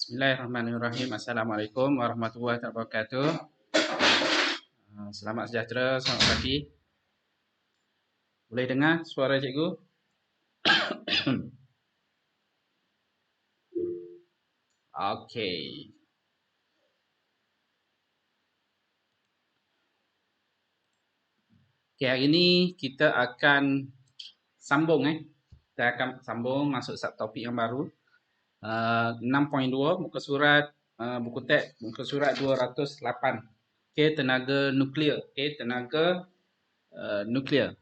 Bismillahirrahmanirrahim. Assalamualaikum warahmatullahi wabarakatuh. Selamat sejahtera, selamat pagi. Boleh dengar suara cikgu? Okey. Okey, hari ini kita akan sambung Kita akan sambung masuk subtopik yang baru. 6.2 muka surat buku teks muka surat 208. Okey, tenaga nuklear. Okey, tenaga nuklear.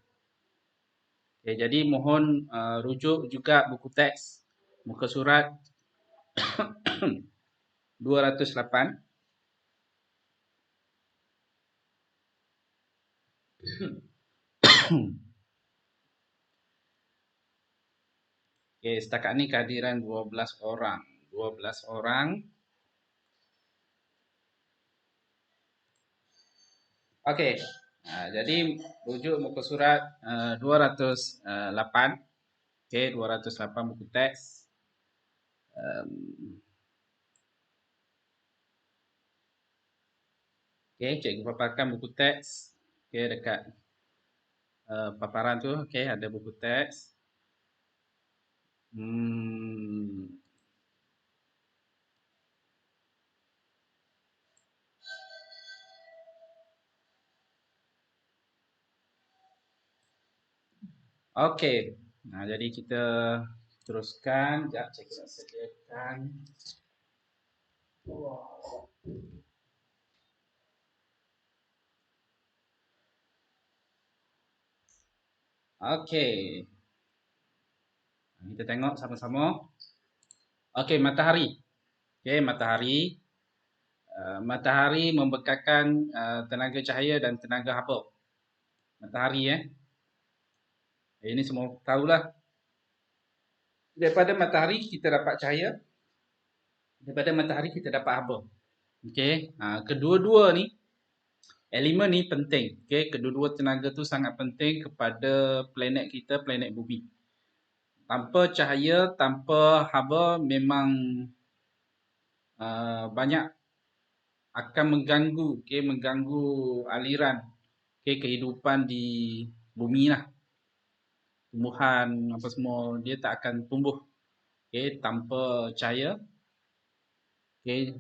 Okay, jadi mohon rujuk juga buku teks muka surat 208. Okay, setakat ni kehadiran 12 orang. 12 orang. Okey. Jadi rujuk muka surat 208. Okey, 208 buku teks. Okey, cikgu paparkan buku teks. Okey, dekat paparan tu, okey, ada buku teks. Okey. Jadi kita teruskan. Sekejap, cikgu nak sediakan. Okey. Kita tengok sama-sama. Okey, matahari. Okey, matahari. Matahari membekalkan tenaga cahaya dan tenaga haba. Matahari ini semua tahulah. Daripada matahari kita dapat cahaya. Daripada matahari kita dapat haba. Okey, kedua-dua ni elemen ni penting. Okey, kedua-dua tenaga tu sangat penting kepada planet kita, planet bumi. Tanpa cahaya, tanpa haba memang banyak akan mengganggu, mengganggu aliran kehidupan di bumi lah. Tumbuhan apa semua dia tak akan tumbuh tanpa cahaya.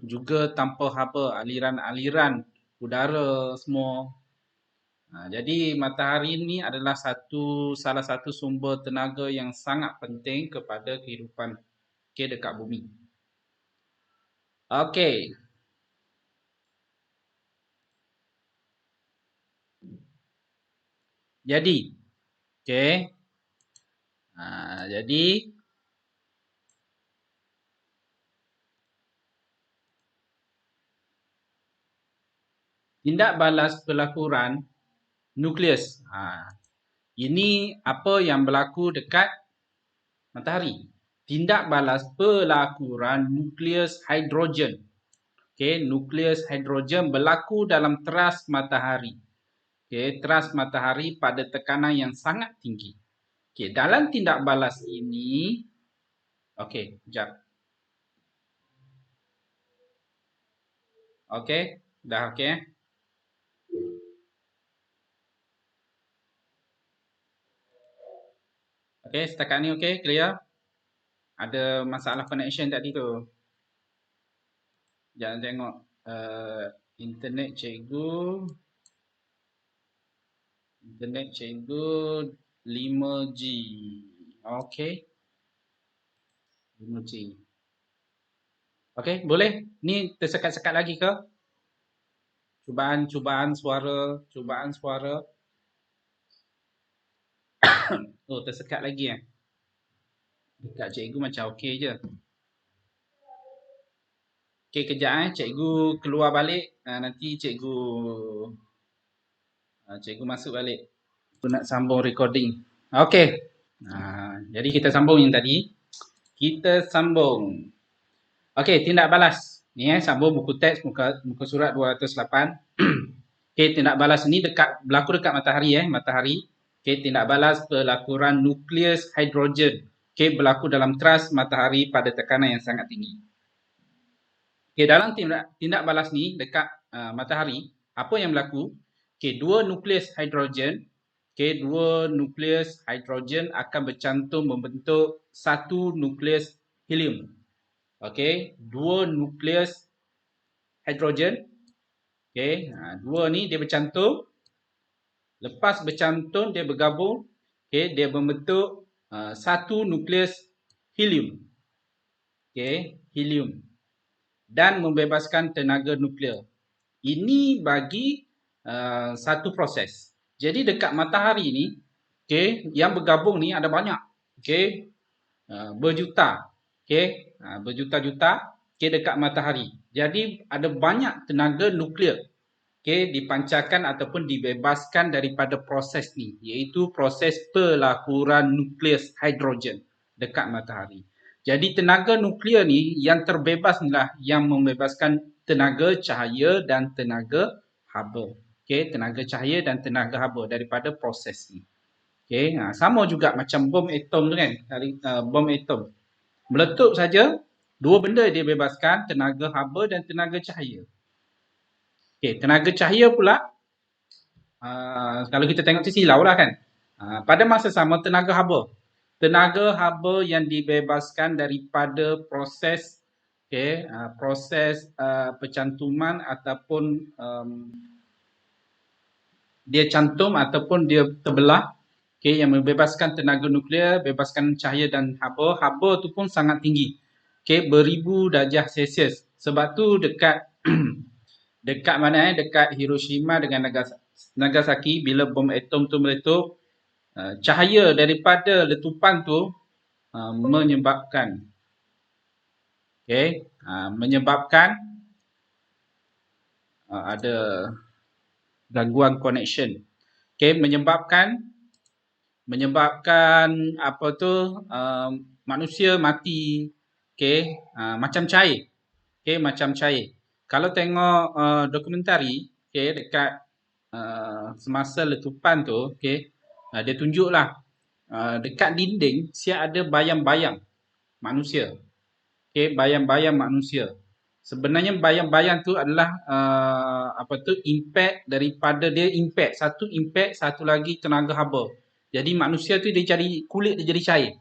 Juga tanpa haba, aliran-aliran udara semua. Jadi matahari ni adalah salah satu sumber tenaga yang sangat penting kepada kehidupan dekat bumi. Okey. Jadi, jadi tindak balas pelakuran nukleus. Ini apa yang berlaku dekat matahari. Tindak balas pelakuran nukleus hidrogen. Nukleus hidrogen berlaku dalam teras matahari. Teras matahari pada tekanan yang sangat tinggi. Dalam tindak balas ini, sekejap. Dah okey. Okey, setakat ni okey, clear? Ada masalah connection tadi tu. Jangan tengok internet cikgu. Internet cikgu 5G. Okey. 5G. Okey, boleh? Ni tersekat-sekat lagi ke? Cubaan suara. Oh, tersekat lagi Dekat cikgu macam okey je. Okey, kejap cikgu keluar balik. Nanti cikgu masuk balik. Aku nak sambung recording. Okey. Jadi kita sambung yang tadi. Okey, tindak balas. Ni sambung buku teks muka surat 208. Okey, tindak balas ni berlaku dekat matahari matahari. Okey, tindak balas pelakuran nukleus hidrogen. Okey, berlaku dalam teras matahari pada tekanan yang sangat tinggi. Okay, dalam tindak balas ni dekat matahari, apa yang berlaku? Okay, dua nukleus hidrogen, okay, dua nukleus hidrogen akan bercantum membentuk satu nukleus helium. Okay, dua nukleus hidrogen, okay, dua ni dia bercantum. Lepas bercantum dia bergabung, okay, dia membentuk satu nukleus helium. Okay, helium. Dan membebaskan tenaga nuklear. Ini bagi satu proses. Jadi dekat matahari ni, okay, yang bergabung ni ada banyak. Okay, berjuta. Okay, berjuta-juta, okay, dekat matahari. Jadi ada banyak tenaga nuklear, okay, dipancarkan ataupun dibebaskan daripada proses ni, iaitu proses pelakuran nukleus hidrogen dekat matahari. Jadi tenaga nuklear ni yang terbebas inilah yang membebaskan tenaga cahaya dan tenaga haba. Okay, tenaga cahaya dan tenaga haba daripada proses ni. Okay, sama juga macam bom atom tu kan, bom atom. Meletup saja, dua benda dia bebaskan, tenaga haba dan tenaga cahaya. Okay, tenaga cahaya pula, kalau kita tengok tu silau lah kan. Pada masa sama tenaga haba. Tenaga haba yang dibebaskan daripada proses, okay, proses pencantuman ataupun dia cantum ataupun dia terbelah, okay, yang membebaskan tenaga nuklear, bebaskan cahaya dan haba. Haba tu pun sangat tinggi, okay, beribu darjah Celsius. Sebab tu dekat dekat mana dekat Hiroshima dengan Nagasaki, bila bom atom tu meletup, cahaya daripada letupan tu menyebabkan, okay, menyebabkan ada gangguan connection, okay, menyebabkan apa tu, manusia mati, okay, macam cair, okay, macam cair. Kalau tengok dokumentari, okay, dekat semasa letupan tu, okay, dia tunjuklah dekat dinding siap ada bayang-bayang manusia. Okay, bayang-bayang manusia. Sebenarnya bayang-bayang tu adalah apa tu, impact daripada dia impact. Satu impact, satu lagi tenaga haba. Jadi manusia tu dia jadi kulit dia jadi cair.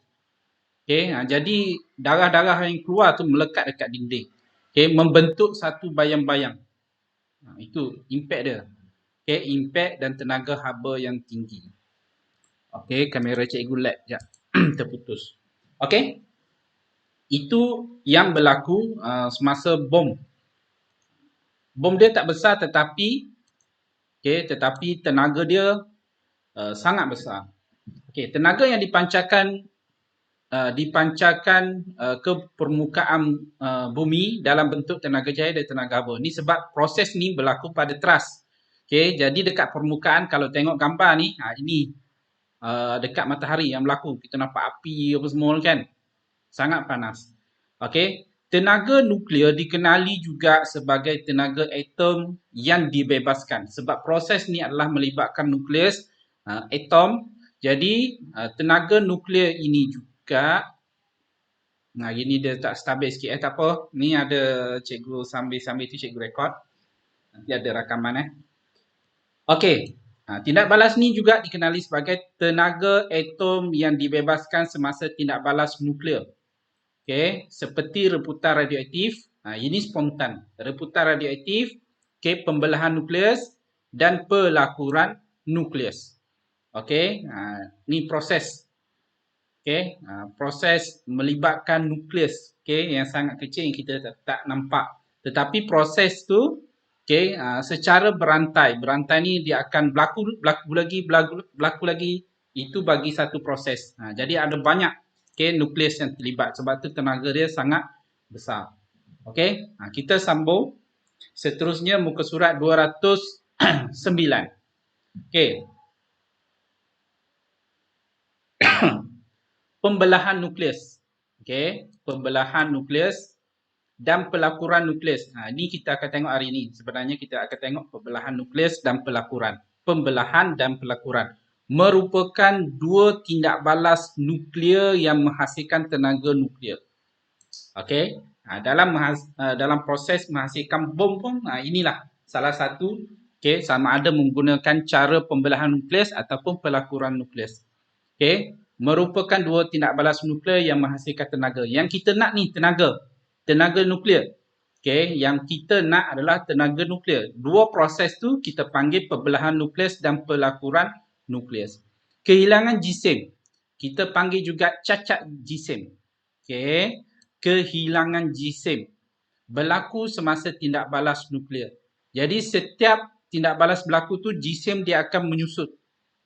Okay, jadi darah-darah yang keluar tu melekat dekat dinding. Okay, membentuk satu bayang-bayang. Itu impact dia. Okay, impact dan tenaga haba yang tinggi. Okay, kamera cikgu lab sekejap. Terputus. Okay. Itu yang berlaku semasa bom. Bom dia tak besar tetapi, okay, tetapi tenaga dia sangat besar. Okay, tenaga yang dipancarkan ke permukaan bumi dalam bentuk tenaga cahaya dan tenaga haba. Ni sebab proses ni berlaku pada teras. Okay, jadi dekat permukaan kalau tengok gambar ni, ini dekat matahari yang berlaku. Kita nampak api apa semua kan. Sangat panas. Okay, tenaga nuklear dikenali juga sebagai tenaga atom yang dibebaskan. Sebab proses ni adalah melibatkan nukleus atom. Jadi tenaga nuklear ini juga, ini dia tak stabil sikit, tak apa. Ni ada cikgu sambil-sambil tu cikgu rekod. Nanti ada rakaman Okey, tindak balas ni juga dikenali sebagai tenaga atom yang dibebaskan semasa tindak balas nuklear. Okey, seperti reputan radioaktif, ini spontan. Reputan radioaktif, okey, pembelahan nukleus dan pelakuran nukleus. Okey, ni proses. Okey, proses melibatkan nukleus, okey, yang sangat kecil yang kita tak nampak. Tetapi proses tu, okey, secara berantai. Berantai ni dia akan berlaku lagi. Itu bagi satu proses. Jadi ada banyak, okey, nukleus yang terlibat. Sebab tu tenaga dia sangat besar. Okey, kita sambung. Seterusnya muka surat 209. Okey. Pembelahan nukleus. Okey, pembelahan nukleus dan pelakuran nukleus. Ini kita akan tengok hari ini. Sebenarnya kita akan tengok pembelahan nukleus dan pelakuran. Pembelahan dan pelakuran merupakan dua tindak balas nuklear yang menghasilkan tenaga nuklear. Okey, Dalam proses menghasilkan bom pun inilah salah satu, sama ada menggunakan cara pembelahan nukleus ataupun pelakuran nukleus. Merupakan dua tindak balas nuklear yang menghasilkan tenaga. Yang kita nak ni tenaga nuklear. Yang kita nak adalah tenaga nuklear. Dua proses tu kita panggil pembelahan nukleus dan pelakuran nukleus. Kehilangan jisim, kita panggil juga cacat jisim. Kehilangan jisim berlaku semasa tindak balas nuklear. Jadi setiap tindak balas berlaku tu jisim dia akan menyusut.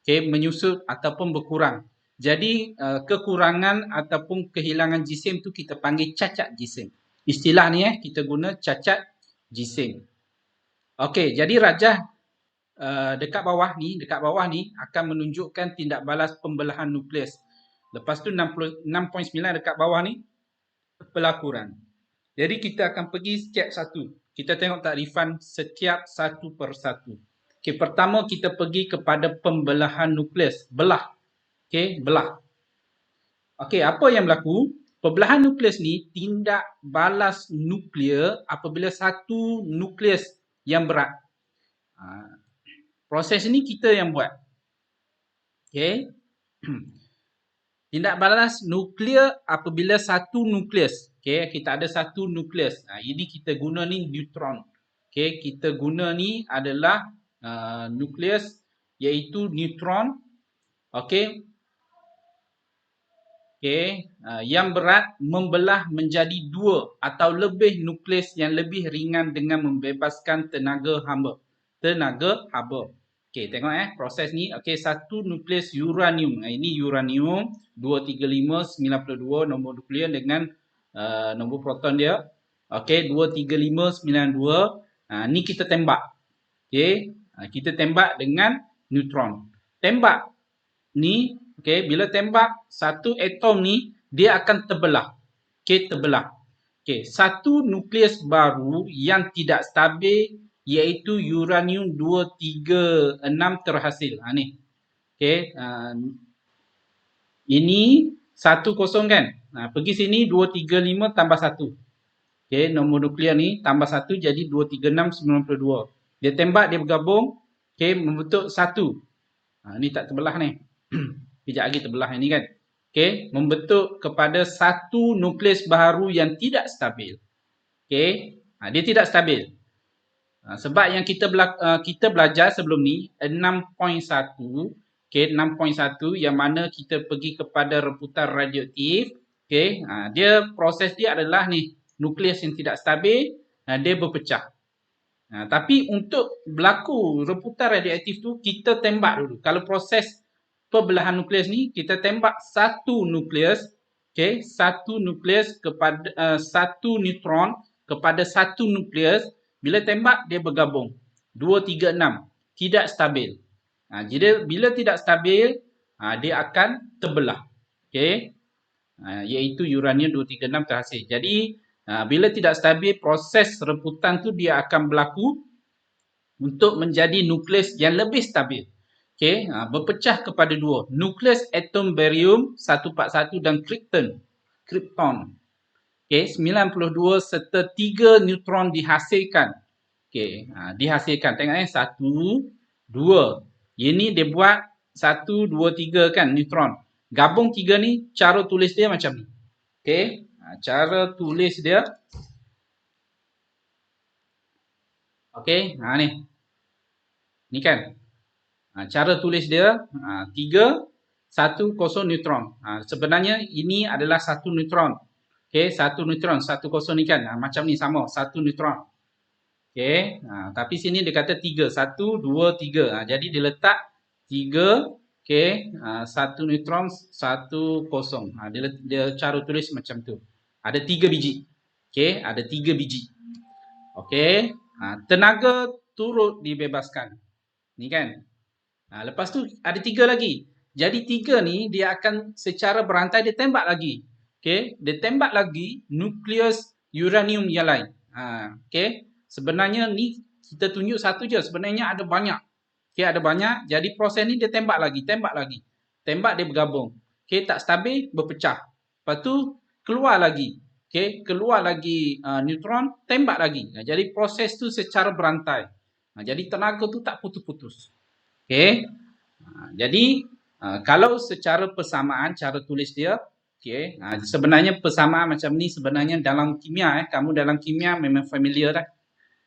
Menyusut ataupun berkurang. Jadi kekurangan ataupun kehilangan jisim tu kita panggil cacat jisim. Istilah ni kita guna cacat jisim. Okey, jadi rajah dekat bawah ni akan menunjukkan tindak balas pembelahan nukleus. Lepas tu 6.9 dekat bawah ni pelakuran. Jadi kita akan pergi setiap satu. Kita tengok takrifan setiap satu persatu. Pertama kita pergi kepada pembelahan nukleus, belah. Belah. Apa yang berlaku? Pembelahan nukleus ni tindak balas nuklear apabila satu nukleus yang berat. Proses ni kita yang buat. Tindak balas nuklear apabila satu nukleus. Kita ada satu nukleus. Ini kita guna ni neutron. Kita guna ni adalah nukleus iaitu neutron. Yang berat membelah menjadi dua atau lebih nukleus yang lebih ringan dengan membebaskan tenaga haba. Tengok proses ni. Satu nukleus uranium. Ini uranium 23592 nombor nuklear dengan nombor proton dia. 23592. Ni kita tembak. Kita tembak dengan neutron. Tembak ni bila tembak satu atom ni dia akan terbelah. Terbelah. Satu nukleus baru yang tidak stabil iaitu uranium 236 terhasil. Ni. Ini 10 kan. Pergi sini 235 tambah 1. Nombor nuklear ni tambah 1 jadi 23692. Dia tembak, dia bergabung, membentuk 1. Ni tak terbelah ni. Kejap lagi terbelah ini kan. Membentuk kepada satu nukleus baru yang tidak stabil. Dia tidak stabil. Sebab yang kita belajar sebelum ni 6.1. 6.1 yang mana kita pergi kepada reputan radioaktif. Dia proses dia adalah ni, nukleus yang tidak stabil, dia berpecah. Tapi untuk berlaku reputan radioaktif tu kita tembak dulu. Kalau proses pembelahan nukleus ni kita tembak satu nukleus, satu nukleus kepada satu neutron kepada satu nukleus. Bila tembak dia bergabung 236, tidak stabil. Jadi bila tidak stabil dia akan terbelah. Iaitu uranium 236 terhasil. Jadi bila tidak stabil proses reputan tu dia akan berlaku untuk menjadi nukleus yang lebih stabil. Berpecah kepada dua. Nukleus atom barium 141 dan krypton. 92 serta 3 neutron dihasilkan. Dihasilkan. Tengok 1, 2. Ini dia buat 1, 2, 3 kan neutron. Gabung 3 ni cara tulis dia macam ni. Cara tulis dia. Ni. Ni kan. Cara tulis dia 3, 1, 0 neutron. Sebenarnya ini adalah satu neutron. Satu neutron, 1, 0 ni kan. Macam ni sama, satu neutron. Tapi sini dia kata 3, 1, 2, 3. Jadi dia letak 3, satu neutron, 1, 0. Dia cara tulis macam tu. Ada 3 biji. Ada 3 biji. Tenaga turut dibebaskan. Ni kan. Lepas tu ada 3 lagi. Jadi 3 ni dia akan secara berantai dia tembak lagi. Dia tembak lagi nukleus uranium yang lain. Sebenarnya ni kita tunjuk satu je. Sebenarnya ada banyak. Ada banyak. Jadi proses ni dia tembak lagi. Tembak dia bergabung. Tak stabil, berpecah. Lepas tu keluar lagi. okey, keluar lagi neutron, tembak lagi. Jadi proses tu secara berantai. Jadi tenaga tu tak putus-putus. Okey. Jadi kalau secara persamaan cara tulis dia, okey, sebenarnya persamaan macam ni sebenarnya dalam kimia kamu dalam kimia memang familiar dah.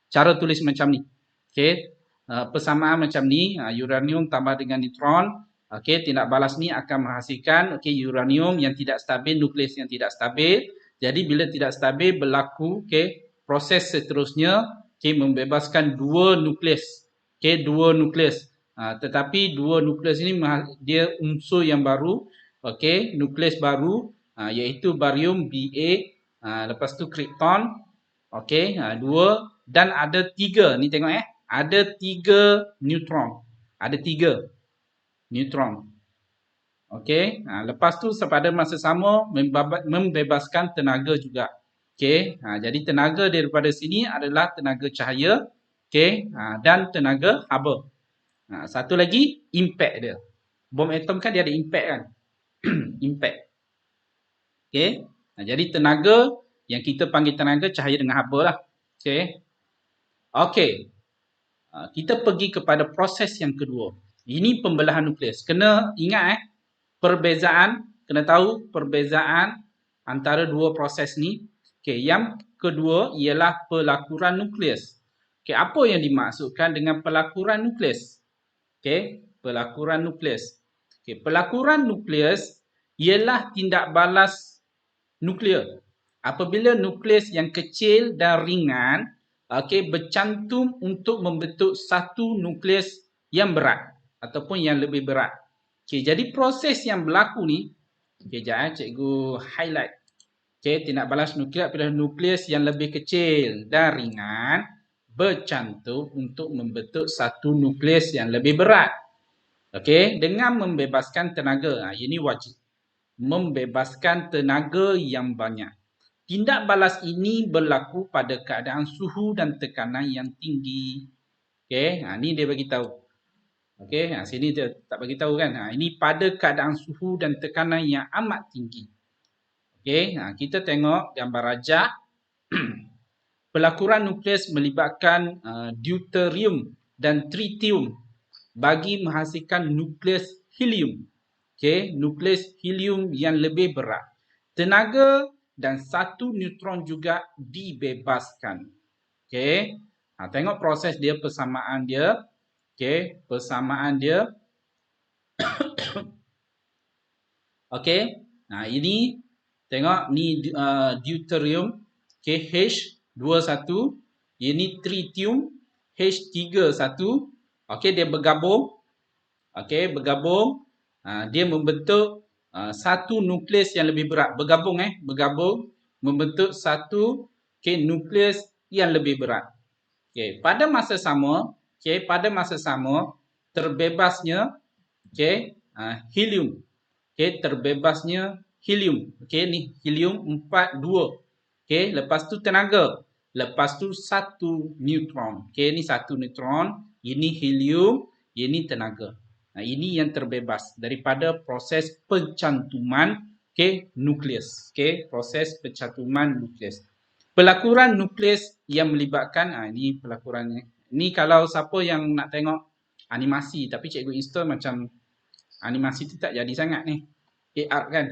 Cara tulis macam ni. Okey. Persamaan macam ni, uranium tambah dengan neutron, okey, tindak balas ni akan menghasilkan okey uranium yang tidak stabil, nukleus yang tidak stabil. Jadi bila tidak stabil berlaku okey proses seterusnya okey membebaskan dua nukleus. Okey, dua nukleus. Tetapi dua nukleus ini dia unsur yang baru, okey, nukleus baru iaitu barium Ba, lepas tu krypton, okey, dua dan ada tiga. Ni tengok ada tiga neutron. Ada tiga neutron. Okey, lepas tu pada masa sama membebaskan tenaga juga. Okey, jadi tenaga daripada sini adalah tenaga cahaya, okey, dan tenaga haba. Satu lagi impact dia. Bom atom kan dia ada impact kan? Impact. Okey. Jadi tenaga yang kita panggil tenaga cahaya dengan haba lah. Okey. Okey. Kita pergi kepada proses yang kedua. Ini pembelahan nukleus. Kena ingat perbezaan, kena tahu perbezaan antara dua proses ni. Okey, yang kedua ialah pelakuran nukleus. Okey, apa yang dimaksudkan dengan pelakuran nukleus? Okey, pelakuran nukleus. Okey, pelakuran nukleus ialah tindak balas nuklear. Apabila nukleus yang kecil dan ringan okey bercantum untuk membentuk satu nukleus yang berat ataupun yang lebih berat. Okey, jadi proses yang berlaku ni, okey jap cikgu highlight. Okey, tindak balas nuklear adalah nukleus yang lebih kecil dan ringan bercantum untuk membentuk satu nukleus yang lebih berat. Okey, dengan membebaskan tenaga. Ini wajib. Membebaskan tenaga yang banyak. Tindak balas ini berlaku pada keadaan suhu dan tekanan yang tinggi. Okey, ni dia bagi tahu. Okey, sini dia tak bagi tahu kan. Ini pada keadaan suhu dan tekanan yang amat tinggi. Okey, kita tengok gambar rajah. Pelakuran nukleus melibatkan deuterium dan tritium bagi menghasilkan nukleus helium. Okey, nukleus helium yang lebih berat. Tenaga dan satu neutron juga dibebaskan. Okey. Tengok proses dia, persamaan dia. Okey, persamaan dia. Okey. Ini tengok ni deuterium, okey, H21. Ini tritium, H31. Okey, dia bergabung. Okey, bergabung. Dia membentuk satu nukleus yang lebih berat. Bergabung bergabung membentuk satu nukleus yang lebih berat. Okey, pada masa sama, terbebasnya helium. Okey, terbebasnya helium. Okey, ni helium 42. Okey, lepas tu tenaga. Lepas tu satu neutron. Okey, ni satu neutron, ini helium, ini tenaga. Ini yang terbebas daripada proses pencantuman nukleus. Okey, proses pencantuman nukleus. Pelakuran nukleus yang melibatkan ini pelakurannya. Ni kalau siapa yang nak tengok animasi tapi cikgu install macam animasi tu tak jadi sangat ni. AR kan.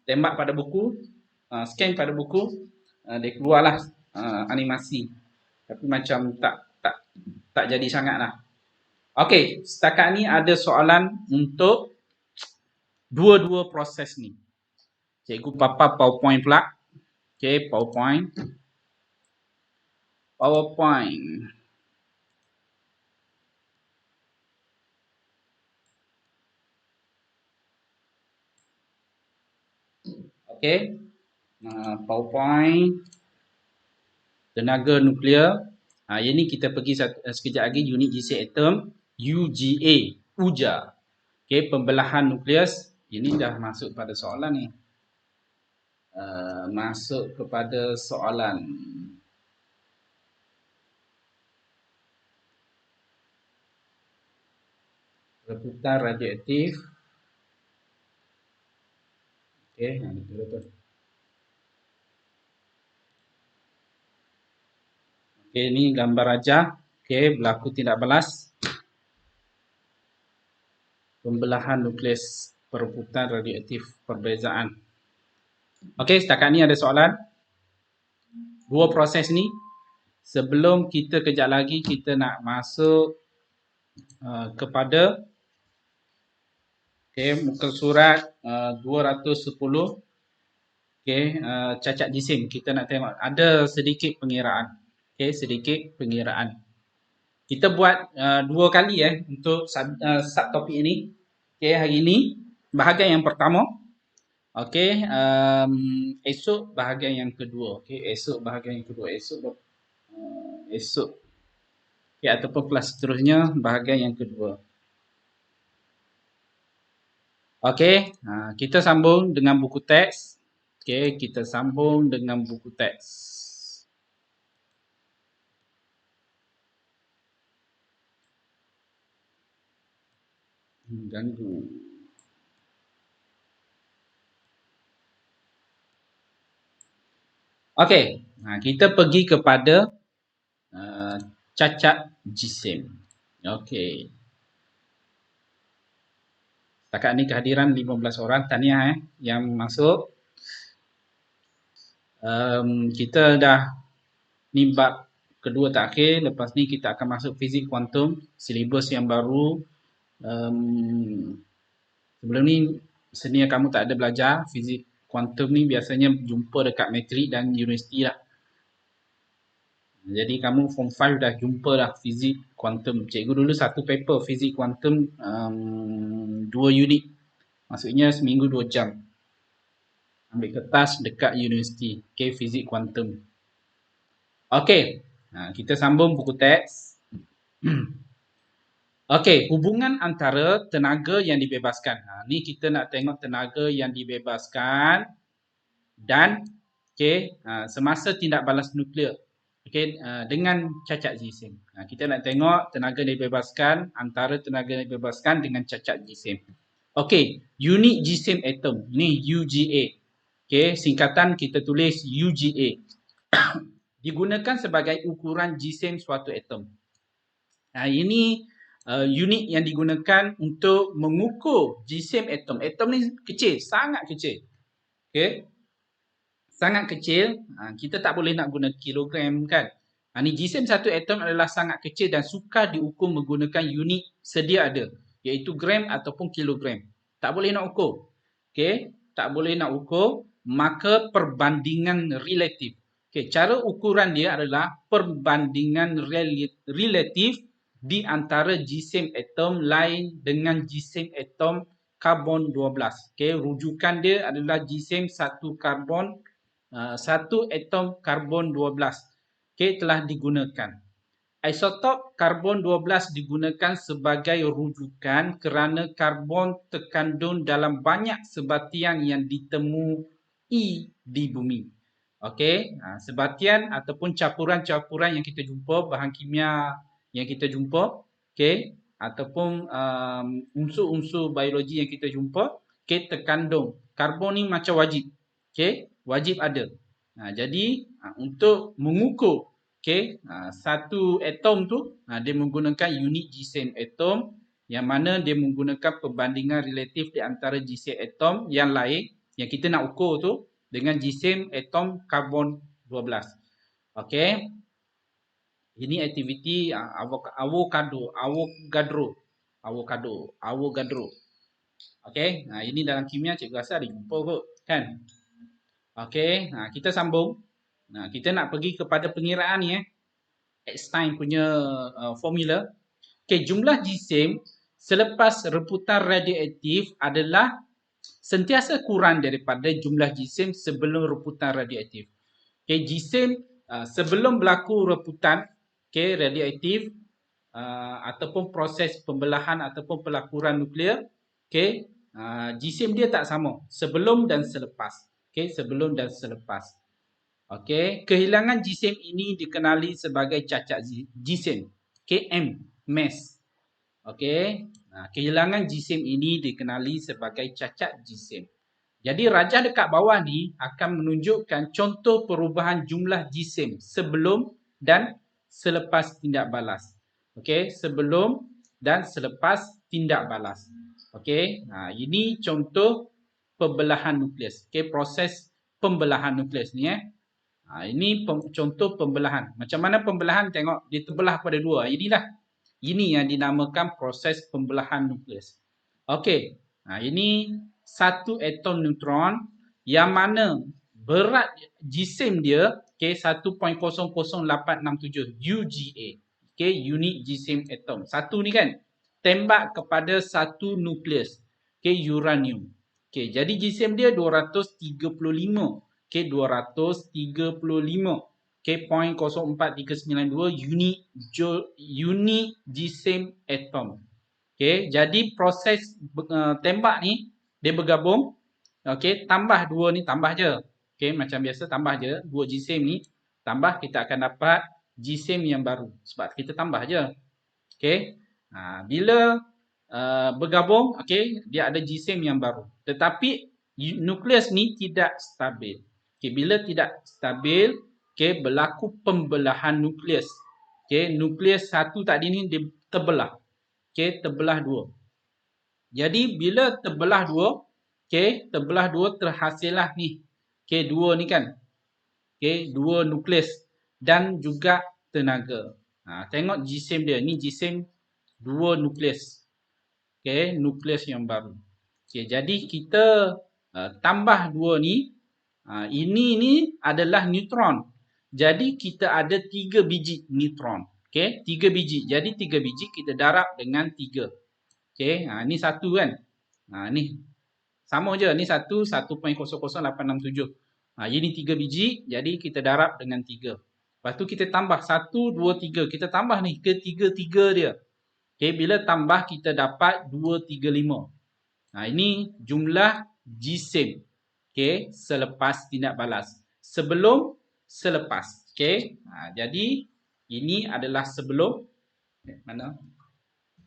Tembak pada buku, scan pada buku, dia keluarlah animasi. Tapi macam tak jadi sangat lah. Okey, setakat ni ada soalan untuk dua-dua proses ni. Cikgu papa PowerPoint pula. Okey, PowerPoint. Okey. PowerPoint. Tenaga nuklear. Yang ni kita pergi sekejap lagi unit GC atom. UGA. UJA. Okey, pembelahan nukleus. Ini dah masuk pada soalan ni. Masuk kepada soalan. Rebutan radioaktif. Okey, betul-betul. Okey, ni gambar rajah. Okey, berlaku tindak balas pembelahan nukleus perebutan radioaktif perbezaan. Okey, setakat ni ada soalan? Dua proses ni, sebelum kita kejap lagi kita nak masuk kepada muka surat 210. Okey, cacat jisim. Kita nak tengok ada sedikit pengiraan. Okey, sedikit pengiraan. Kita buat dua kali untuk subtopik ini. Okey, hari ini bahagian yang pertama. Okey, esok bahagian yang kedua. Okey, esok bahagian yang kedua. Esok. Okey, ataupun kelas seterusnya bahagian yang kedua. Okey, kita sambung dengan buku teks. Okey, kita sambung dengan buku teks. Ganggu. Okey, kita pergi kepada cacat jisim. Okey. Setakat ni kehadiran 15 orang. Tahniah yang masuk. Kita dah ni bab kedua terakhir. Lepas ni kita akan masuk fizik kuantum, silibus yang baru. Sebelum ni senior kamu tak ada belajar fizik kuantum ni, biasanya jumpa dekat matrik dan universiti lah. Jadi kamu form 5 dah jumpa dah fizik kuantum. Cikgu dulu satu paper fizik kuantum 2 unit. Maksudnya seminggu 2 jam. Ambil kertas dekat universiti. Okay, fizik kuantum. Okay, kita sambung buku teks. Okey, hubungan antara tenaga yang dibebaskan. Ni kita nak tengok tenaga yang dibebaskan dan semasa tindak balas nuklear. Okey, dengan cacat jisim. Kita nak tengok tenaga yang dibebaskan, antara tenaga yang dibebaskan dengan cacat jisim. Okey, unit jisim atom. Ni UGA. Okey, singkatan kita tulis UGA. Digunakan sebagai ukuran jisim suatu atom. Ini unit yang digunakan untuk mengukur jisim atom. Atom ni kecil, sangat kecil. Okey. Sangat kecil. Kita tak boleh nak guna kilogram kan. Ni jisim satu atom adalah sangat kecil dan sukar diukur menggunakan unit sedia ada, iaitu gram ataupun kilogram. Tak boleh nak ukur. Okey, tak boleh nak ukur, maka perbandingan relatif. Okey, cara ukuran dia adalah perbandingan relatif di antara jisim atom lain dengan jisim atom karbon 12. Okey, rujukan dia adalah jisim satu karbon, satu atom karbon 12. Okey, telah digunakan. Isotop karbon 12 digunakan sebagai rujukan kerana karbon terkandung dalam banyak sebatian yang ditemui di bumi. Okey, sebatian ataupun campuran-campuran yang kita jumpa, bahan kimia yang kita jumpa, okey, ataupun unsur-unsur biologi yang kita jumpa, okey, terkandung. Karbon ni macam wajib. Okey, wajib ada. Jadi untuk mengukur satu atom tu, dia menggunakan unit jisim atom, yang mana dia menggunakan perbandingan relatif di antara jisim atom yang lain yang kita nak ukur tu dengan jisim atom karbon 12. Okey. Ini aktiviti Avogadro. Okey. Ini dalam kimia cikgu rasa ada jumpa kot, kan? Okey, kita sambung. Kita nak pergi kepada pengiraan ni Einstein punya formula. Okey, jumlah jisim selepas reputan radioaktif adalah sentiasa kurang daripada jumlah jisim sebelum reputan radioaktif. Okey, jisim sebelum berlaku reputan radioaktif ataupun proses pembelahan ataupun pelakuran nuklear, jisim dia tak sama sebelum dan selepas. Okey, sebelum dan selepas. Okey, kehilangan jisim ini dikenali sebagai cacat jisim. KM, mass. Okey, kehilangan jisim ini dikenali sebagai cacat jisim. Jadi rajah dekat bawah ni akan menunjukkan contoh perubahan jumlah jisim sebelum dan selepas tindak balas. Okey, sebelum dan selepas tindak balas. Okey, ini contoh pembelahan nukleus. Okey, proses pembelahan nukleus ni ini contoh pembelahan. Macam mana pembelahan? Tengok dia terbelah pada dua. Ini yang dinamakan proses pembelahan nukleus. Okey, ini satu atom neutron yang mana berat jisim dia okey 1.00867 UGA. Okey, unit jisim atom. Satu ni kan tembak kepada satu nukleus. Okey, uranium. Okey, jadi jisim dia 235. Okey, 235. Okey, 0.04392 unit jisim atom. Okey, jadi proses tembak ni dia bergabung. Okey, tambah dua ni, tambah je. Okey, macam biasa tambah je. Dua jisim ni tambah, kita akan dapat jisim yang baru. Sebab kita tambah je. Okey, bila bergabung, okey, dia ada jisim yang baru. Tetapi nukleus ni tidak stabil. Okey, bila tidak stabil, okey, berlaku pembelahan nukleus. Okey, nukleus satu tadi ni dia terbelah. Okey, terbelah dua. Jadi bila terbelah dua, okey, terbelah dua terhasillah ni. Okey, dua ni kan. Okey, dua nukleus dan juga tenaga. Tengok jisim dia. Ni jisim dua nukleus. Okey, nukleus yang baru. Okey, jadi kita tambah dua ni. Ini ni adalah neutron. Jadi kita ada 3 biji neutron. Okey, 3 biji. Jadi 3 biji kita darab dengan 3. Okey, ni satu kan. Ni sama je. Ni 1.00867. Ini 3 biji. Jadi kita darab dengan 3. Lepas tu kita tambah 1, 2, 3. Kita tambah ni ke 3 dia. Okey, bila tambah kita dapat 235. Ini jumlah jisim. Okey, selepas tindak balas. Sebelum, selepas. Okey, jadi ini adalah sebelum. Mana?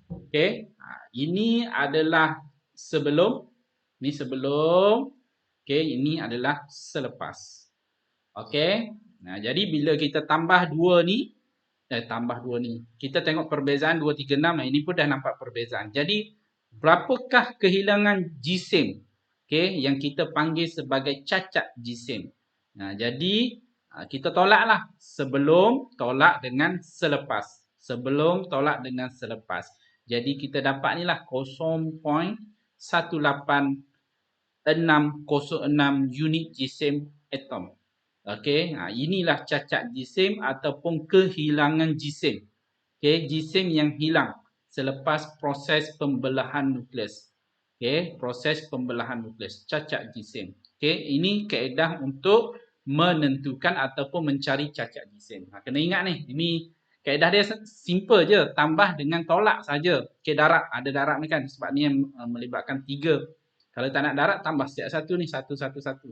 Okey, ini adalah sebelum. Ini sebelum. Okey, ini adalah selepas. Okey, jadi bila kita tambah dua ni, kita tengok perbezaan 236. Ini pun dah nampak perbezaan. Jadi berapakah kehilangan jisim? Okey, yang kita panggil sebagai cacat jisim. Jadi kita tolaklah sebelum tolak dengan selepas. Sebelum tolak dengan selepas. Jadi kita dapat ni lah 0.18606 unit jisim atom. Okey, inilah cacat jisim ataupun kehilangan jisim. Okey, jisim yang hilang selepas proses pembelahan nukleus. Okey, proses pembelahan nukleus, cacat jisim. Okey, ini kaedah untuk menentukan ataupun mencari cacat jisim. Kena ingat ni, ini kaedah dia simple je, tambah dengan tolak saja. Okey, darab, ada darab ni kan sebab ni yang melibatkan 3. Kalau tak nak darab, tambah setiap satu ni 1, 1, 1.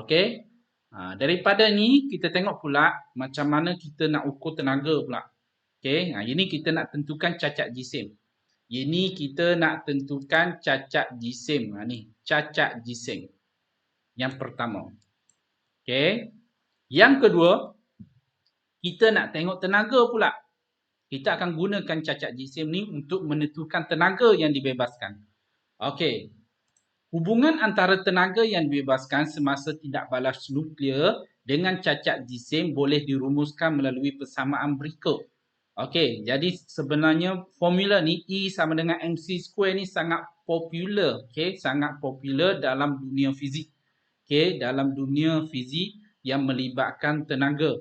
Okey. Daripada ni kita tengok pula macam mana kita nak ukur tenaga pula. Okey, ini kita nak tentukan cacat jisim. Ini kita nak tentukan cacat jisim. Ni cacat jisim. Yang pertama. Okey. Yang kedua, kita nak tengok tenaga pula. Kita akan gunakan cacat jisim ni untuk menentukan tenaga yang dibebaskan. Okey. Hubungan antara tenaga yang dibebaskan semasa tindak balas nuklear dengan cacat jisim boleh dirumuskan melalui persamaan berikut. Okey, jadi sebenarnya formula ni E sama dengan mc² ni sangat popular. Okey, sangat popular dalam dunia fizik. Okey, dalam dunia fizik yang melibatkan tenaga.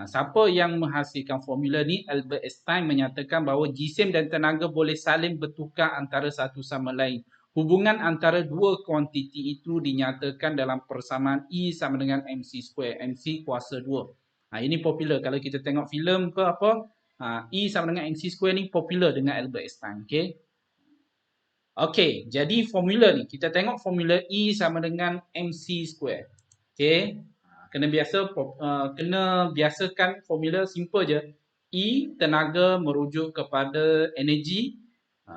Siapa yang menghasilkan formula ni? Albert Einstein menyatakan bahawa jisim dan tenaga boleh saling bertukar antara satu sama lain. Hubungan antara dua kuantiti itu dinyatakan dalam persamaan E sama dengan mc². mc kuasa 2. Ini popular. Kalau kita tengok filem ke apa, E sama dengan mc² ni popular dengan Albert Einstein. Okey. Okey, jadi formula ni. Kita tengok formula E sama dengan mc². Okey. Kena biasakan formula simple je. E tenaga merujuk kepada energi.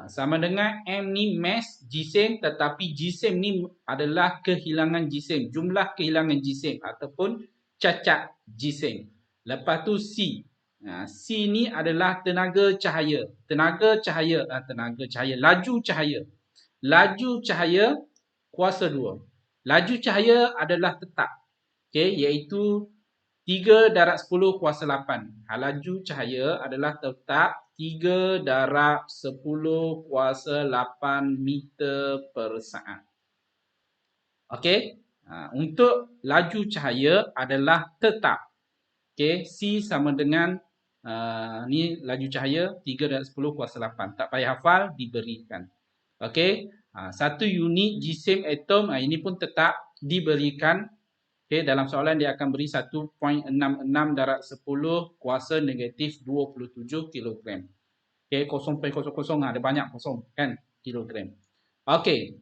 Sama dengan M ni mass jisim, tetapi jisim ni adalah kehilangan jisim, jumlah kehilangan jisim ataupun cacat jisim. Lepas tu C. C ni adalah tenaga cahaya. Laju cahaya. Laju cahaya kuasa 2. Laju cahaya adalah tetap. Okey, iaitu 3/10 kuasa 8. Laju cahaya adalah tetap 3/10 kuasa 8 meter per saat. Okey, untuk laju cahaya adalah tetap. Okey, C sama dengan ni laju cahaya 3/10 kuasa 8. Tak payah hafal, diberikan. Okey, satu unit jisim atom ini pun tetap diberikan. Okey, dalam soalan dia akan beri 1.66/10 kuasa negatif 27 kilogram. Okey, 0.00 ada banyak kosong kan, kilogram. Okey,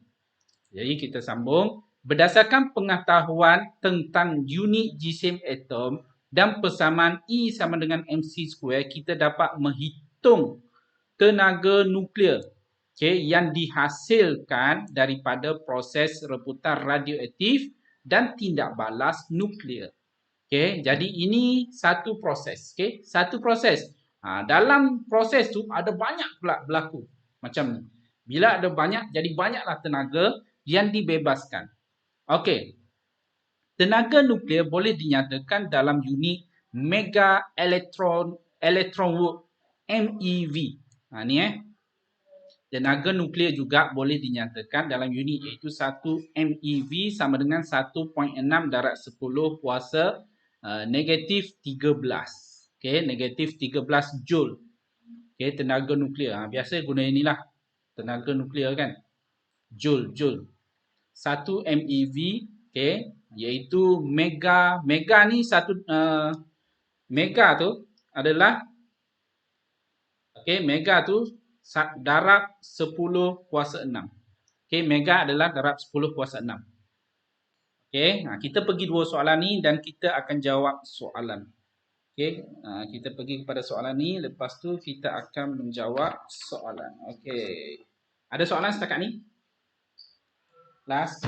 jadi kita sambung. Berdasarkan pengetahuan tentang unit jisim atom dan persamaan E sama dengan mc², kita dapat menghitung tenaga nuklear, okay, yang dihasilkan daripada proses rebutan radioaktif dan tindak balas nuklear. Okay, jadi ini satu proses. Okay, satu proses. Dalam proses tu ada banyak pula berlaku macam ni. Bila ada banyak, jadi banyaklah tenaga yang dibebaskan. Okey. Tenaga nuklear boleh dinyatakan dalam unit mega electron volt, MeV. Ni tenaga nuklear juga boleh dinyatakan dalam unit iaitu 1 MeV sama dengan 1.6/10 kuasa negatif 13. Okey, negatif 13 joule. Okey, tenaga nuklear. Biasa guna inilah tenaga nuklear kan. Joule. 1 MeV, okey, iaitu mega ni satu mega tu adalah okey, mega tu darab 10 kuasa 6. Okey, mega adalah darab 10 kuasa 6. Okey, kita pergi dua soalan ni dan kita akan jawab soalan. Okey, kita pergi kepada soalan ni, lepas tu kita akan menjawab soalan. Okey. Ada soalan setakat ni? Last.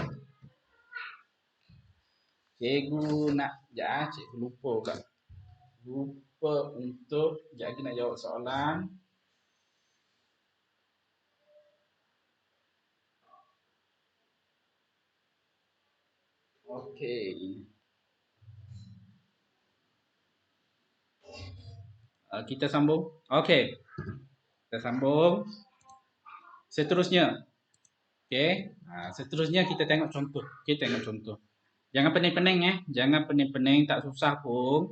Cikgu nak, cikgu lupa pula. Lupa untuk, lagi nak jawab soalan. Okey. Kita sambung. Okey. Kita sambung. Seterusnya. Okey. Seterusnya kita tengok contoh. Okey, tengok contoh. Jangan pening-pening Jangan pening-pening, tak susah pun.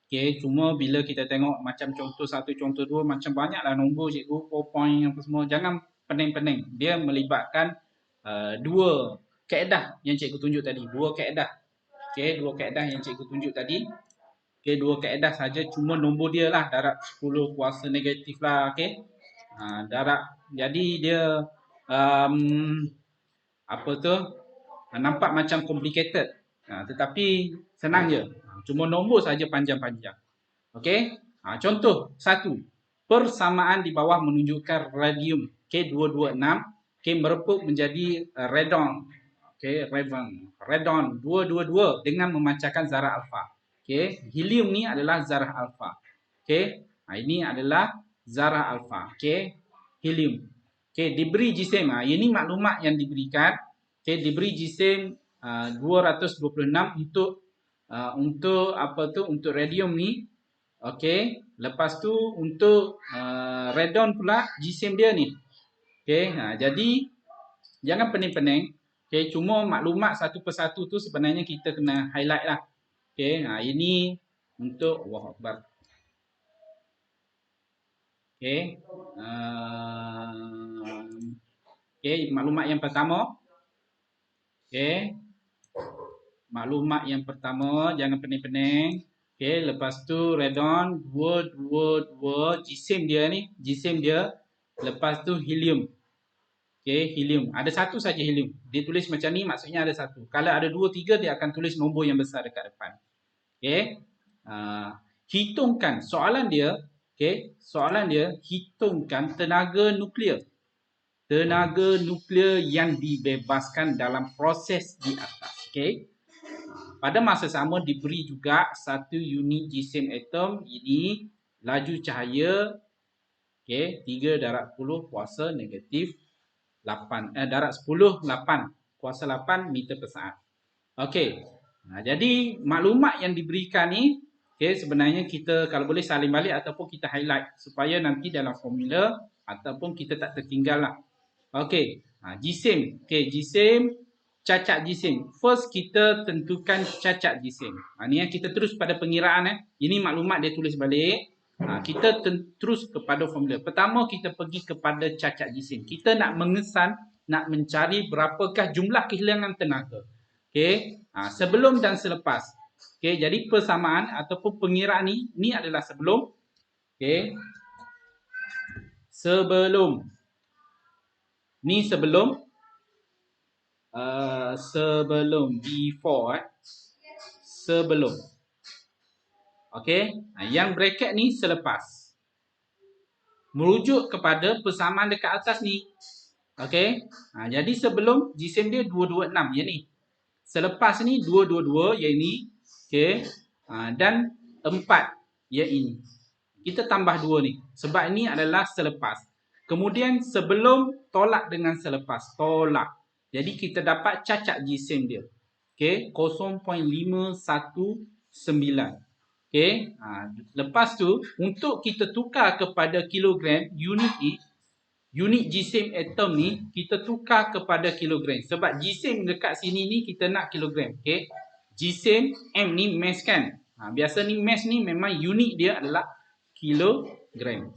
Okey, cuma bila kita tengok macam contoh 1, contoh 2, macam banyaklah nombor cikgu, 4 point apa semua. Jangan pening-pening. Dia melibatkan dua kaedah yang cikgu tunjuk tadi. Dua kaedah. Okey, dua kaedah yang cikgu tunjuk tadi. Okey, dua kaedah saja, cuma nombor dia lah darab 10 kuasa negatif lah. Okey. Darab. Jadi dia apa tu? Nampak macam complicated. Tetapi senang je. Cuma nombor saja panjang-panjang. Okey. Contoh 1. Persamaan di bawah menunjukkan radium K226 merepuk menjadi radon. Okey, radon 222 dengan memancarkan zarah alfa. Okey, helium ni adalah zarah alfa. Okey. Ini adalah zarah alfa. Okey, helium. Okey, diberi jisim. Ini maklumat yang diberikan. Okey, diberi jisim 226 untuk apa tu? Untuk radium ni. Okey, lepas tu untuk radon pula jisim dia ni. Okey, jadi jangan pening-pening. Okey, cuma maklumat satu persatu tu sebenarnya kita kena highlight lah. Okey, ini untuk Allahu Akbar. Okey. Okey, maklumat yang pertama. Okey. Maklumat yang pertama, jangan pening-pening. Okey, lepas tu radon 222 jisim dia ni, jisim dia. Lepas tu helium. Okey, helium. Ada satu saja helium. Dia tulis macam ni maksudnya ada satu. Kalau ada 2, 3 dia akan tulis nombor yang besar dekat depan. Okey. Hitungkan soalan dia. Okey, soalan dia hitungkan tenaga nuklear. Tenaga nuklear yang dibebaskan dalam proses di atas. Okey. Pada masa sama diberi juga satu unit jisim atom ini laju cahaya, okey, 3 darab 10 kuasa negatif 8, darab 10, 8 kuasa 8 meter per saat. Okey. Jadi maklumat yang diberikan ni, okey, sebenarnya kita kalau boleh salin balik ataupun kita highlight supaya nanti dalam formula ataupun kita tak tertinggal lah. Okey. Jisim. Okey, jisim, cacat jisim. First kita tentukan cacat jisim. Ni yang kita terus pada pengiraan. Ini maklumat dia tulis balik. Kita terus kepada formula. Pertama kita pergi kepada cacat jisim. Kita nak mengesan, nak mencari berapakah jumlah kehilangan tenaga. Okey, sebelum dan selepas. Okey, jadi persamaan ataupun pengiraan ni adalah sebelum. Okey. Sebelum. Ni sebelum. Sebelum before sebelum. Okey, yang bracket ni selepas. Merujuk kepada persamaan dekat atas ni. Okey. Jadi sebelum jisim dia 226 yang ni. Selepas ni 222 yang ini. Okey. Dan 4 yang ini. Kita tambah 2 ni. Sebab ini adalah selepas. Kemudian sebelum tolak dengan selepas. Tolak. Jadi kita dapat cacat jisim dia. Okey. 0.519. Okey. Lepas tu untuk kita tukar kepada kilogram unit ni. Unit jisim atom ni kita tukar kepada kilogram. Sebab jisim dekat sini ni kita nak kilogram. Okay. Jisim M ni mass kan. Biasa ni mass ni memang unit dia adalah kilogram.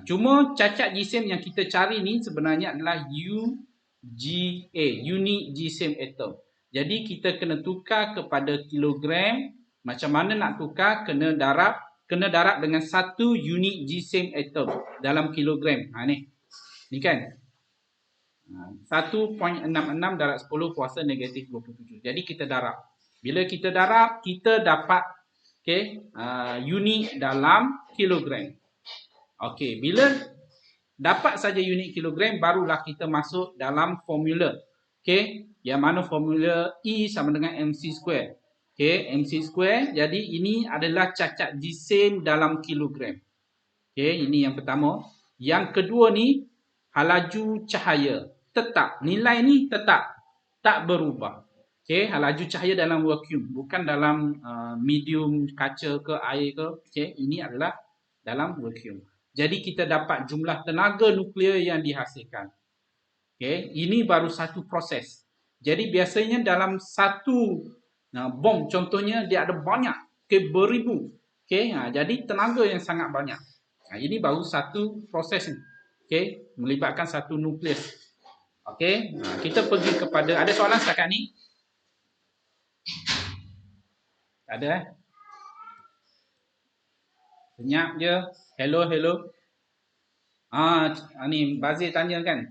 Cuma cacat jisim yang kita cari ni sebenarnya adalah UGA. Unit jisim atom. Jadi kita kena tukar kepada kilogram. Macam mana nak tukar? Kena darab dengan satu unit jisim atom dalam kilogram. Ni. Ni kan 1.66 darab 10 kuasa negatif 27. Jadi kita darab. Bila kita darab, kita dapat unit dalam kilogram. Okey, bila dapat saja unit kilogram, barulah kita masuk dalam formula. Okey, yang mana formula E sama dengan MC square. Okey, MC square. Jadi ini adalah cacat jisim dalam kilogram. Okey, ini yang pertama. Yang kedua ni halaju cahaya tetap, nilai ni tetap tak berubah. Okey, halaju cahaya dalam vacuum, bukan dalam medium kaca ke air ke. Okey, ini adalah dalam vacuum. Jadi kita dapat jumlah tenaga nuklear yang dihasilkan. Okey, ini baru satu proses. Jadi biasanya dalam satu bom contohnya dia ada banyak, beribu. Okey, jadi tenaga yang sangat banyak. Ini baru satu proses ni. Okey, melibatkan satu nukleus. Okey, kita pergi kepada, ada soalan setakat ni? Tak ada Senyap je. Hello. Ni Bazir tanya kan.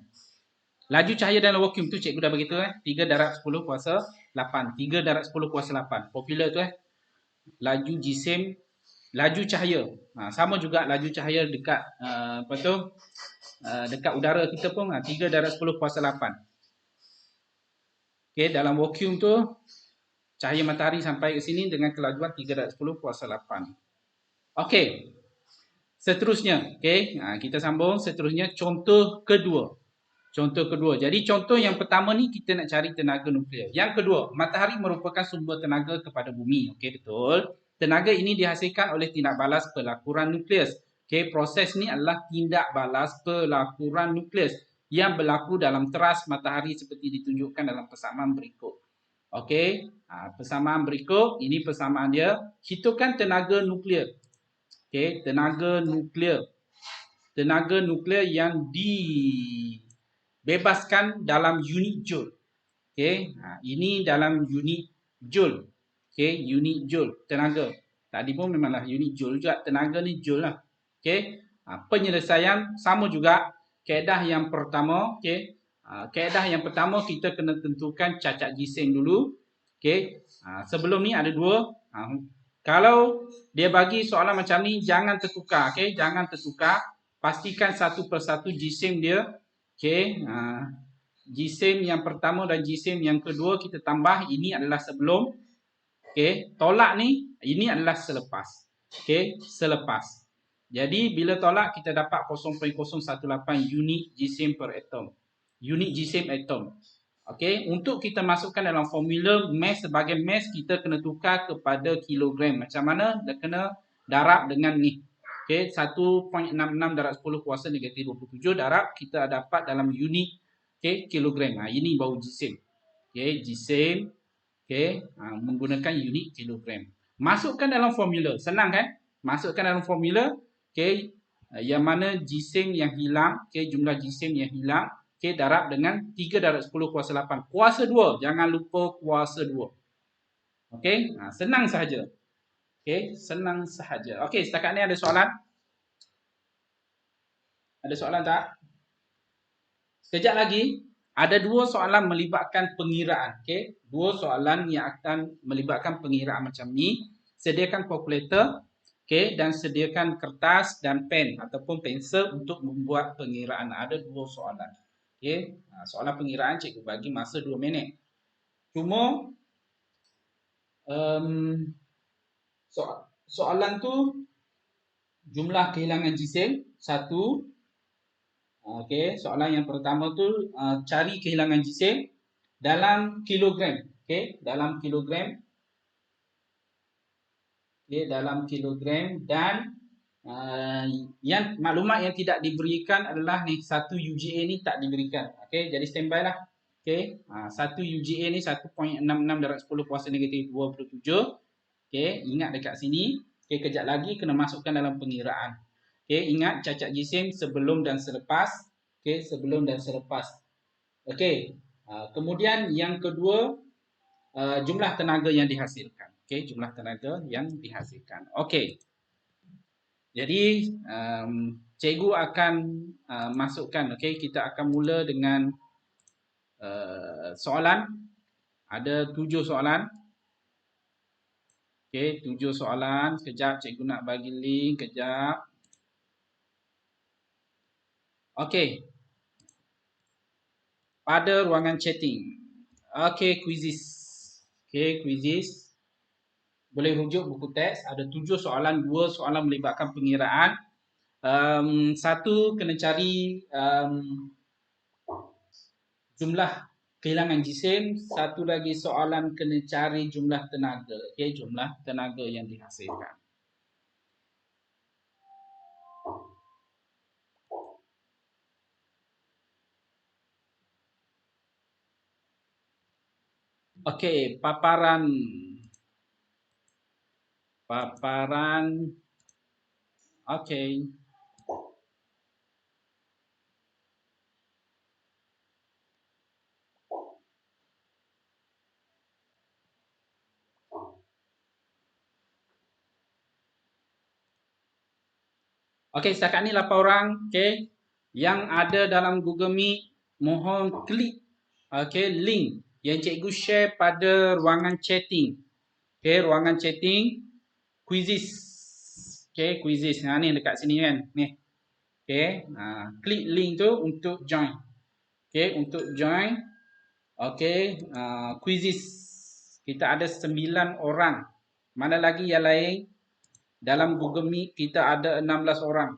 Laju cahaya dalam vacuum tu cikgu dah beritahu 3 darab 10 kuasa 8. 3 darab 10 kuasa 8. Popular tu laju jisim, laju cahaya. Sama juga laju cahaya dekat dekat udara kita pun 3 darab 10 kuasa 8. Okey, dalam vacuum tu cahaya matahari sampai ke sini dengan kelajuan 3 darab 10 kuasa 8. Okey. Seterusnya, okey, kita sambung seterusnya contoh kedua. Contoh kedua. Jadi contoh yang pertama ni kita nak cari tenaga nuklear. Yang kedua, matahari merupakan sumber tenaga kepada bumi. Okey, betul. Tenaga ini dihasilkan oleh tindak balas pelakuran nukleus. Okey, proses ni adalah tindak balas pelakuran nukleus yang berlaku dalam teras matahari seperti ditunjukkan dalam persamaan berikut. Okey, persamaan berikut, ini persamaan dia. Hitungkan tenaga nuklear. Okey, tenaga nuklear. Tenaga nuklear yang dibebaskan dalam unit joule. Okey, ini dalam unit joule. Okey, unit joule tenaga. Tadi pun memanglah unit joule juga, tenaga ni joule lah. Okey, penyelesaian sama juga. Kaedah yang pertama, okey. Kaedah yang pertama kita kena tentukan cacat jisim dulu. Okey, sebelum ni ada dua. Kalau dia bagi soalan macam ni, jangan tertukar. Okay? Jangan tertukar. Pastikan satu persatu jisim dia. Okay? Jisim yang pertama dan jisim yang kedua kita tambah. Ini adalah sebelum. Okay? Tolak ni, ini adalah selepas. Okay? Selepas. Jadi bila tolak kita dapat 0.018 unit jisim per atom. Unit jisim atom. Okey, untuk kita masukkan dalam formula mass sebagai mass kita kena tukar kepada kilogram. Macam mana? Dia kena darab dengan ni. Okey, 1.66 darab 10 kuasa negatif 27 darab kita dapat dalam unit kilogram. Ini baru jisim. Okey, jisim menggunakan unit kilogram. Masukkan dalam formula. Senang kan? Masukkan dalam formula. Yang mana jisim yang hilang, jumlah jisim yang hilang, darab dengan 3 darab 10 kuasa 8. Kuasa 2, jangan lupa kuasa 2. Senang sahaja. Senang sahaja. Setakat ni ada soalan? Ada soalan tak? Sekejap lagi ada 2 soalan melibatkan pengiraan. Dua soalan yang akan melibatkan pengiraan macam ni. Sediakan kalkulator. Dan sediakan kertas dan pen ataupun pensel untuk membuat pengiraan. Ada 2 soalan. Soalan pengiraan cikgu bagi masa 2 minit. Cuma soalan tu jumlah kehilangan jisim 1. Soalan yang pertama tu cari kehilangan jisim dalam kilogram. Dalam kilogram. Dalam kilogram dan yang maklumat yang tidak diberikan adalah ni 1 UGA ni tak diberikan. Jadi standby lah. 1 UGA ni 1.66 darab 10 kuasa negatif 27. Ingat dekat sini. Kejap lagi kena masukkan dalam pengiraan. Ingat cacat jisim sebelum dan selepas. Sebelum dan selepas. Kemudian yang kedua, jumlah tenaga yang dihasilkan. Jumlah tenaga yang dihasilkan. Jadi cikgu akan masukkan. Kita akan mula dengan soalan. Ada 7 soalan. 7 soalan. Sekejap cikgu nak bagi link. Kejap. Pada ruangan chatting. Quizzes. Quizzes. Boleh rujuk buku teks. Ada 7 soalan. 2 soalan melibatkan pengiraan. 1 kena cari jumlah kehilangan jisim. 1 lagi soalan kena cari jumlah tenaga. Jumlah tenaga yang dihasilkan. Paparan. Setakat ni 8 orang. Yang ada dalam Google Meet, mohon klik link yang cikgu share pada ruangan chatting. Ruangan chatting quizzes. Quizzes. Ni dekat sini kan. Ni. Klik link tu untuk join. Untuk join. Quizzes. Kita ada 9 orang. Mana lagi yang lain? Dalam Google Meet kita ada 16 orang.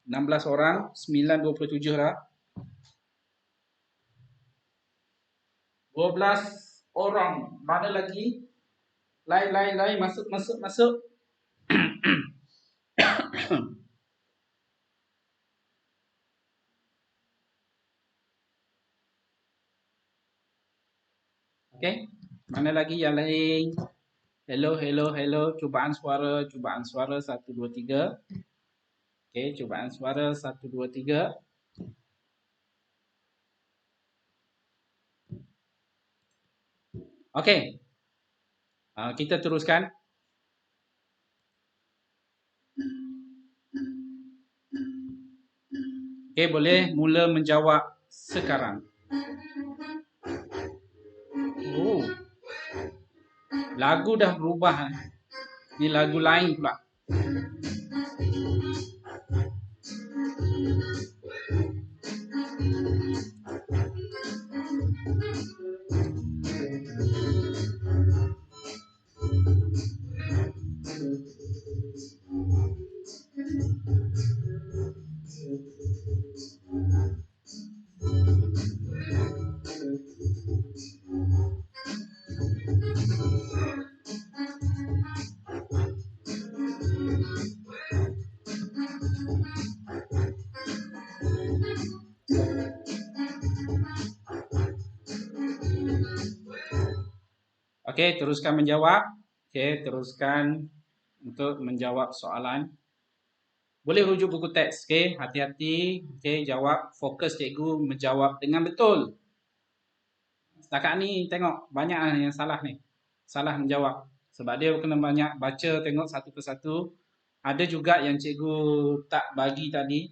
16 orang, 9 27 dah. 12 orang. Mana lagi? Lain. Masuk. Mana lagi yang lain? Hello. Cubaan suara 1 2 3. Cubaan suara 1 2 3. Kita teruskan. Boleh mula menjawab sekarang. Lagu dah berubah. Ni lagu lain pula. Okey, teruskan menjawab. Okey, teruskan untuk menjawab soalan. Boleh rujuk buku teks, okey? Hati-hati, okey, jawab, fokus cikgu menjawab dengan betul. Setakat ni tengok banyak yang salah ni. Salah menjawab. Sebab dia kena banyak baca, tengok satu persatu. Ada juga yang cikgu tak bagi tadi.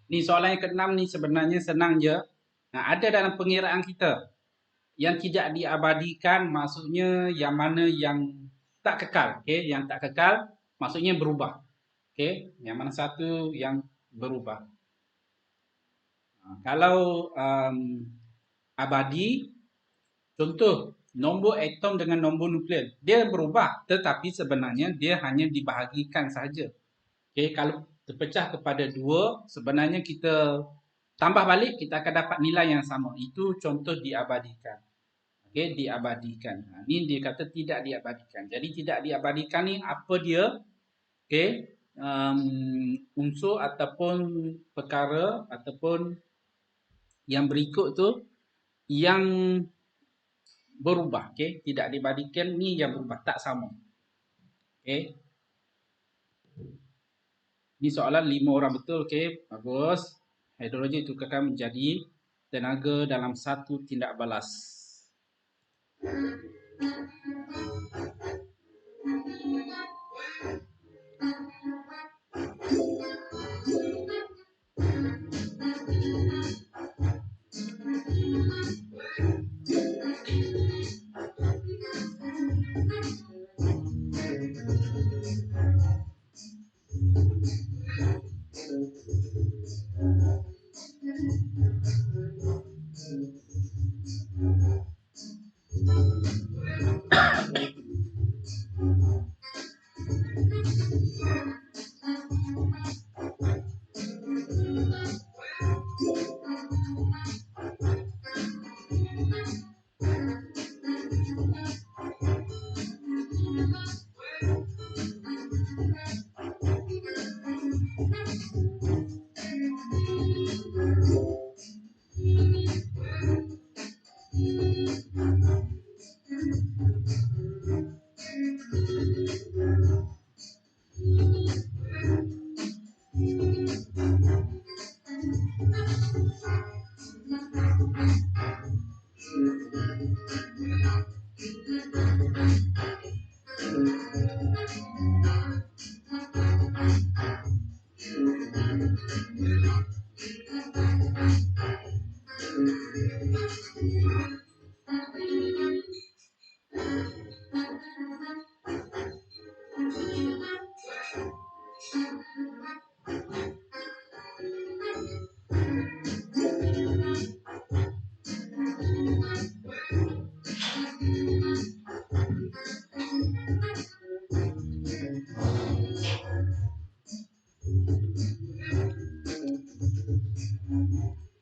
Ni soalan yang ke-6 ni sebenarnya senang je. Ada dalam pengiraan kita. Yang tidak diabadikan maksudnya yang mana yang tak kekal. Okay? Yang tak kekal maksudnya berubah. Okay? Yang mana satu yang berubah. Kalau abadi, contoh nombor atom dengan nombor nuklear. Dia berubah tetapi sebenarnya dia hanya dibahagikan sahaja. Okay? Kalau terpecah kepada 2, sebenarnya kita tambah balik, kita akan dapat nilai yang sama. Itu contoh diabadikan. Okay, diabadikan. Ini dia kata tidak diabadikan. Jadi tidak diabadikan ni apa dia? Okay, unsur ataupun perkara ataupun yang berikut tu yang berubah. Okay, tidak diabadikan ni yang berubah, tak sama. Okay. Ini soalan 5 orang betul, okey. Bagus. Hidrologi ditukarkan menjadi tenaga dalam satu tindak balas.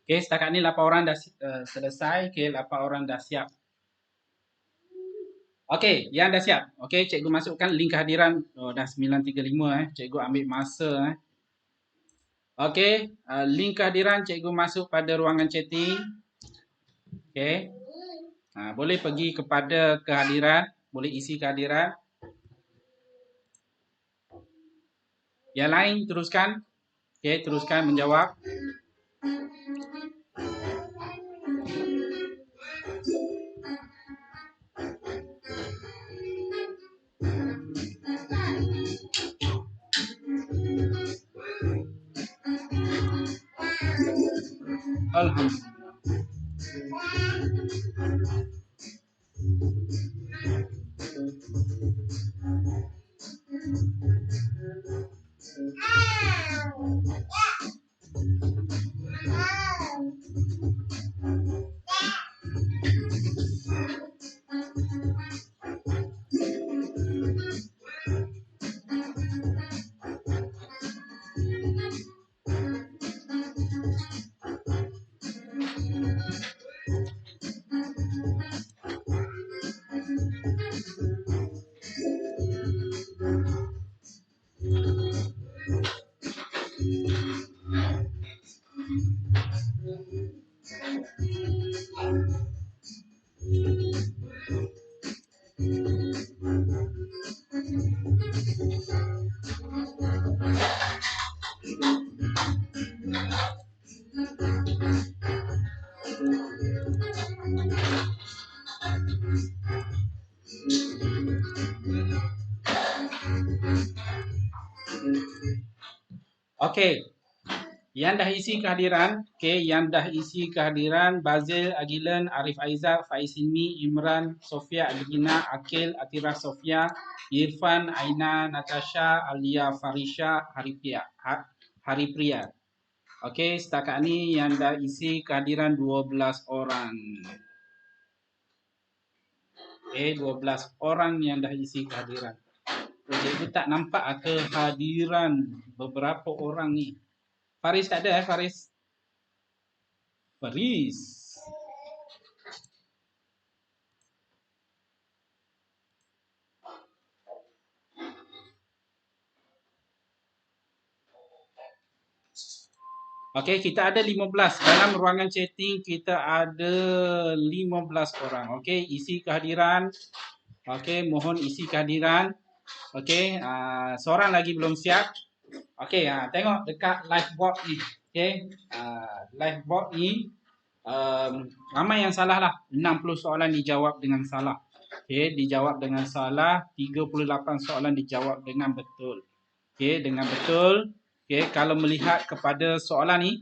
Okey, setakat ni 8 orang dah selesai. Okey, 8 orang dah siap. Okey, yang dah siap. Okey, cikgu masukkan link kehadiran. Oh, dah 9.35 Cikgu ambil masa Okey, link kehadiran cikgu masuk pada ruangan chatting. Okey. Boleh pergi kepada kehadiran, boleh isi kehadiran. Yang lain teruskan. Okey, teruskan menjawab. Alhamdulillah. Okey. Yang dah isi kehadiran, yang dah isi kehadiran Bazil, Agilan, Arif Aizal, Faiz Hilmi, Imran, Sofia, Adrina, Akil, Atira Sofia, Irfan, Aina, Natasha, Alia, Farisha, Haripriya. Okey, setakat ni yang dah isi kehadiran 12 orang. Okey, 12 orang yang dah isi kehadiran. Cikgu tak nampak kehadiran beberapa orang ni. Faris tak ada Faris? Faris. Okey, kita ada 15. Dalam ruangan chatting kita ada 15 orang. Okey, isi kehadiran. Okey, mohon isi kehadiran. Okey, seorang lagi belum siap. Okey, tengok dekat live board ni. Okey, live board ni ramai yang salah lah. 60 soalan dijawab dengan salah. Okey, dijawab dengan salah. 38 soalan dijawab dengan betul. Okey, dengan betul. Okay, kalau melihat kepada soalan ni,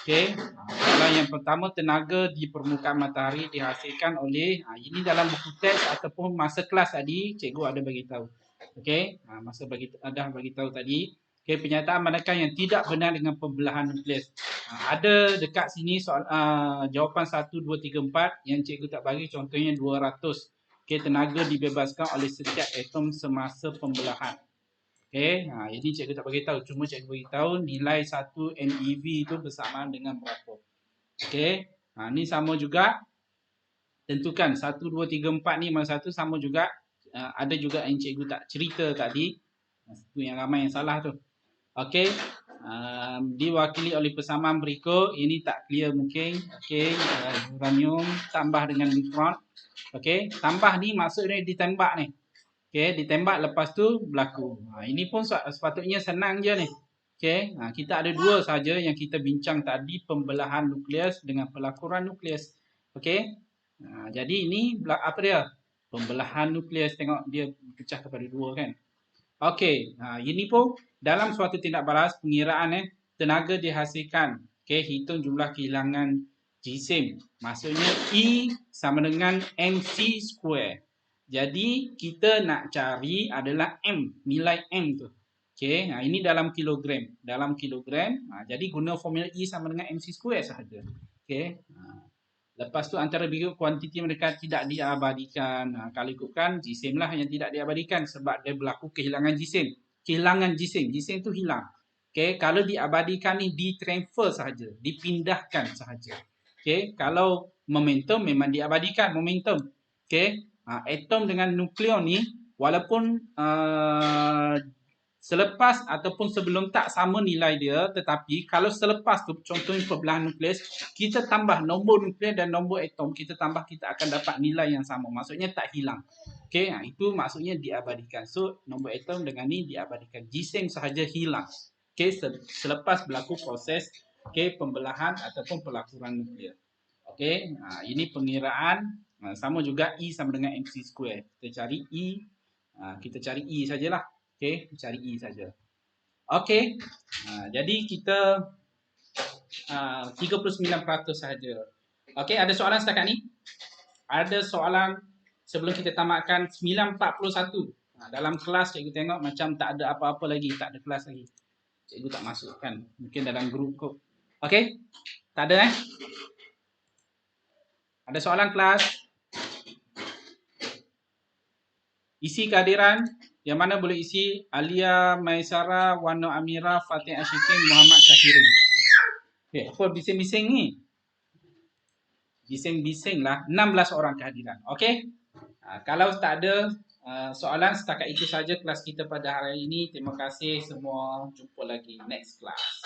okay, soalan yang pertama, tenaga di permukaan matahari dihasilkan oleh, ini dalam buku teks ataupun masa kelas tadi, cikgu ada bagi tahu. Okay, masa dah bagi tahu tadi. Okay, penyataan manakah yang tidak benar dengan pembelahan nukleus? Ada dekat sini soal jawapan 1, 2, 3, 4 yang cikgu tak bagi, contohnya 200. Okay, tenaga dibebaskan oleh setiap atom semasa pembelahan. Okay, ini cikgu tak bagi tahu, cuma cikgu bagi tahu nilai 1 MeV itu bersamaan dengan berapa. Okay, ni sama juga, tentukan 1, 2, 3, 4 ni mana satu sama juga. Ada juga yang cikgu tak cerita tadi, itu yang ramai yang salah tu. Okay, diwakili oleh persamaan berikut, ini tak clear mungkin. Okay, uranium tambah dengan neutron. Okay, tambah ni maksudnya ditembak ni. Okay, ditembak lepas tu berlaku. Ini pun sepatutnya senang je ni. Okay, kita ada dua saja yang kita bincang tadi, pembelahan nukleus dengan pelakuran nukleus. Okay, jadi ini apa dia? Pembelahan nukleus, tengok dia pecah kepada dua kan. Okay, ini pun dalam suatu tindak balas pengiraan tenaga dihasilkan. Okay, hitung jumlah kehilangan jisim. Maksudnya E sama dengan mc square. Jadi kita nak cari adalah M, nilai M tu. Okay, ini dalam kilogram. Dalam kilogram, jadi guna formula E sama dengan mc square sahaja. Okay, lepas tu antara berikut kuantiti mereka tidak diabadikan. Kalau ikutkan, jisim lah yang tidak diabadikan sebab dia berlaku kehilangan jisim. Kehilangan jisim, jisim tu hilang. Okay, kalau diabadikan ni ditransfer sahaja, dipindahkan sahaja. Okay, kalau momentum memang diabadikan momentum. Okay, atom dengan nukleon ni walaupun selepas ataupun sebelum tak sama nilai dia, tetapi kalau selepas tu, contohnya pembelahan nukleus, kita tambah nombor nukleus dan nombor atom, kita tambah, kita akan dapat nilai yang sama. Maksudnya tak hilang. Okay, itu maksudnya diabadikan. So, nombor atom dengan ni diabadikan. Jisim sahaja hilang. Okay, selepas berlaku proses pembelahan ataupun pelakuran nukleus. Okay, ini pengiraan. Sama juga E sama dengan mc square. Kita cari E, kita cari E sajalah. Okay, cari E saja. Okay, jadi kita 39% sahaja. Okay, ada soalan setakat ni? Ada soalan sebelum kita tamatkan? 9:41. Dalam kelas cikgu tengok macam tak ada apa-apa lagi, tak ada kelas lagi. Cikgu tak masukkan, mungkin dalam grup kot. Okay, tak ada Ada soalan kelas? Isi kehadiran, yang mana boleh isi? Alia, Maisara, Wano Amira, Fatih Ashikin, Muhammad Syafirin. Okay, apa bising-bising ni? Bising-bising lah. 16 orang kehadiran. Okay? Kalau tak ada soalan, setakat itu saja kelas kita pada hari ini. Terima kasih semua. Jumpa lagi next class.